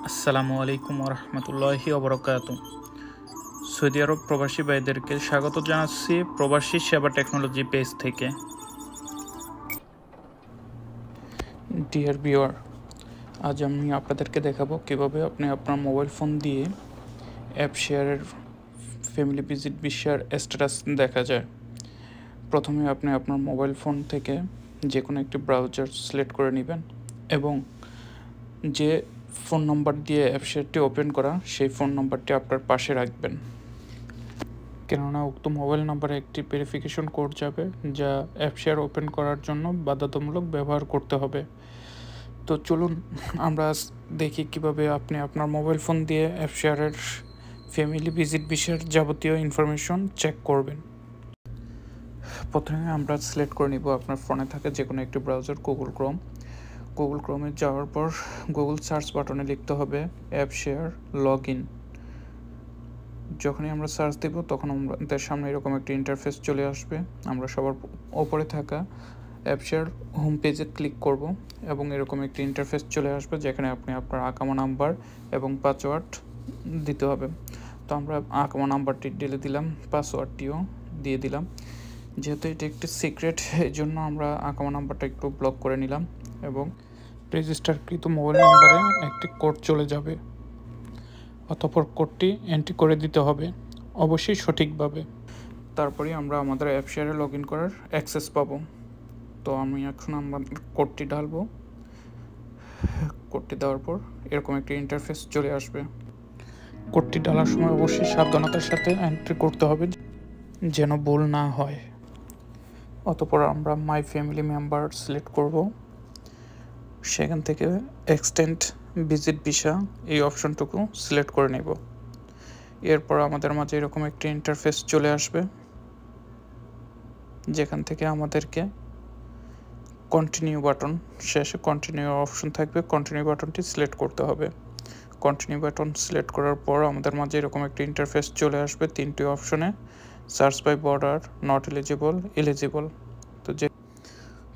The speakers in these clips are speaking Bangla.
আসসালামু আলাইকুম রহমতুল্লাহি ওবরাকাতু। সৌদি আরব প্রবাসী ভাইদেরকে স্বাগত জানাচ্ছি প্রবাসী সেবা টেকনোলজি পেজ থেকে। ডিয়ার ভিউয়ার, আজ আমি আপনাদেরকে দেখাবো কিভাবে আপনি আপনার মোবাইল ফোন দিয়ে অ্যাপ শেয়ারের ফ্যামিলি ভিজিট শেয়ার স্ট্যাটাস দেখা যায়। প্রথমে আপনি আপনার মোবাইল ফোন থেকে যে কোনো একটি ব্রাউজার সিলেক্ট করে নেবেন এবং যে ফোন নম্বর দিয়ে অ্যাপ শেয়ারটি ওপেন করা সেই ফোন নম্বরটি আপনার পাশে রাখবেন, কেননা উক্ত মোবাইল নাম্বারে একটি ভেরিফিকেশন কোড যাবে যা অ্যাপ শেয়ার ওপেন করার জন্য বাধ্যতামূলক ব্যবহার করতে হবে। তো চলুন আমরা দেখি কিভাবে আপনি আপনার মোবাইল ফোন দিয়ে অ্যাপ শেয়ারের ফ্যামিলি ভিজিট বিষয়ের যাবতীয় ইনফরমেশন চেক করবেন। প্রথমে আমরা সিলেক্ট করে নিব আপনার ফোনে থাকা যে কোনো একটি ব্রাউজার, গুগল ক্রোমে যাওয়ার পর গুগল সার্চ বাটনে লিখতে হবে অ্যাপ শেয়ার লগ ইন। যখনই আমরা সার্চ দেব তখন আমাদের সামনে এরকম একটি ইন্টারফেস চলে আসবে। আমরা সবার ওপরে থাকা অ্যাপ শেয়ার হোম পেজে ক্লিক করব এবং এরকম একটি ইন্টারফেস চলে আসবে যেখানে আপনি আপনার আকামা নাম্বার এবং পাসওয়ার্ড দিতে হবে। তো আমরা আকামা নাম্বারটি ঢেলে দিলাম, পাসওয়ার্ডটিও দিয়ে দিলাম। যেহেতু এটি একটি সিক্রেট, এই জন্য আমরা আকামা নাম্বারটা একটু ব্লক করে নিলাম এবং রেজিস্টারকৃত মোবাইল নাম্বারে একটি কোড চলে যাবে। অতঃপর কোডটি এন্ট্রি করে দিতে হবে, অবশ্যই সঠিকভাবে। তারপরে আমরা আমাদের অ্যাপ শেয়ারে লগ ইন করার অ্যাক্সেস পাবো। তো আমি এখন আমার কোডটি ঢালবো। কোডটি দেওয়ার পর এরকম একটি ইন্টারফেস চলে আসবে। কোডটি ঢালার সময় অবশ্যই সাবধানতার সাথে এন্ট্রি করতে হবে যেন ভুল না হয়। অতঃপর আমরা মাই ফ্যামিলি মেম্বার সিলেক্ট করব। সেখান থেকে এক্সটেন্ড ভিজিট ভিসা এই অপশনটুকু সিলেক্ট করে নেব। এরপর আমাদের মাঝে এরকম একটি ইন্টারফেস চলে আসবে যেখান থেকে আমাদেরকে কন্টিনিউ বাটন, শেষে কন্টিনিউ অপশন থাকবে, কন্টিনিউ বাটনটি সিলেক্ট করতে হবে। কন্টিনিউ বাটন সিলেক্ট করার পর আমাদের মাঝে এরকম একটি ইন্টারফেস চলে আসবে তিনটি অপশনে, search by border, not eligible, eligible.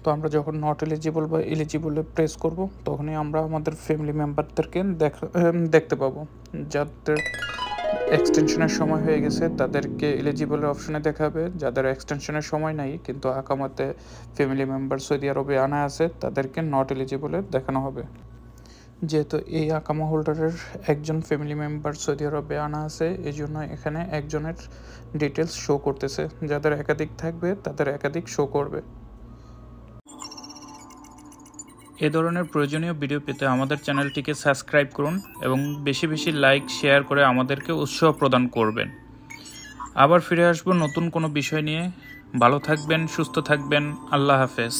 তো আমরা যখন নট এলিজিবল বা এলিজিবলে প্রেস করব তখনই আমরা আমাদের ফ্যামিলি মেম্বারদেরকে দেখতে পাবো। যাদের এক্সটেনশনের সময় হয়ে গেছে তাদেরকে এলিজিবলের অপশনে দেখাবে, যাদের এক্সটেনশনের সময় নাই কিন্তু আকামাতে ফ্যামিলি মেম্বার সৌদি আরবে আনা আছে তাদেরকে নট এলিজিবলে দেখানো হবে। যেহেতু এই আকামা হোল্ডারের একজন ফ্যামিলি মেম্বার সৌদি আরবে আনা আছে, এই জন্য এখানে একজনের ডিটেলস শো করতেছে। যাদের একাধিক থাকবে তাদের একাধিক শো করবে। এ ধরনের প্রয়োজনীয় ভিডিও পেতে আমাদের চ্যানেলটিকে সাবস্ক্রাইব করুন এবং বেশি বেশি লাইক শেয়ার করে আমাদেরকে উৎসাহ প্রদান করবেন। আবার ফিরে আসবো নতুন কোনো বিষয় নিয়ে। ভালো থাকবেন, সুস্থ থাকবেন। আল্লাহ হাফেজ।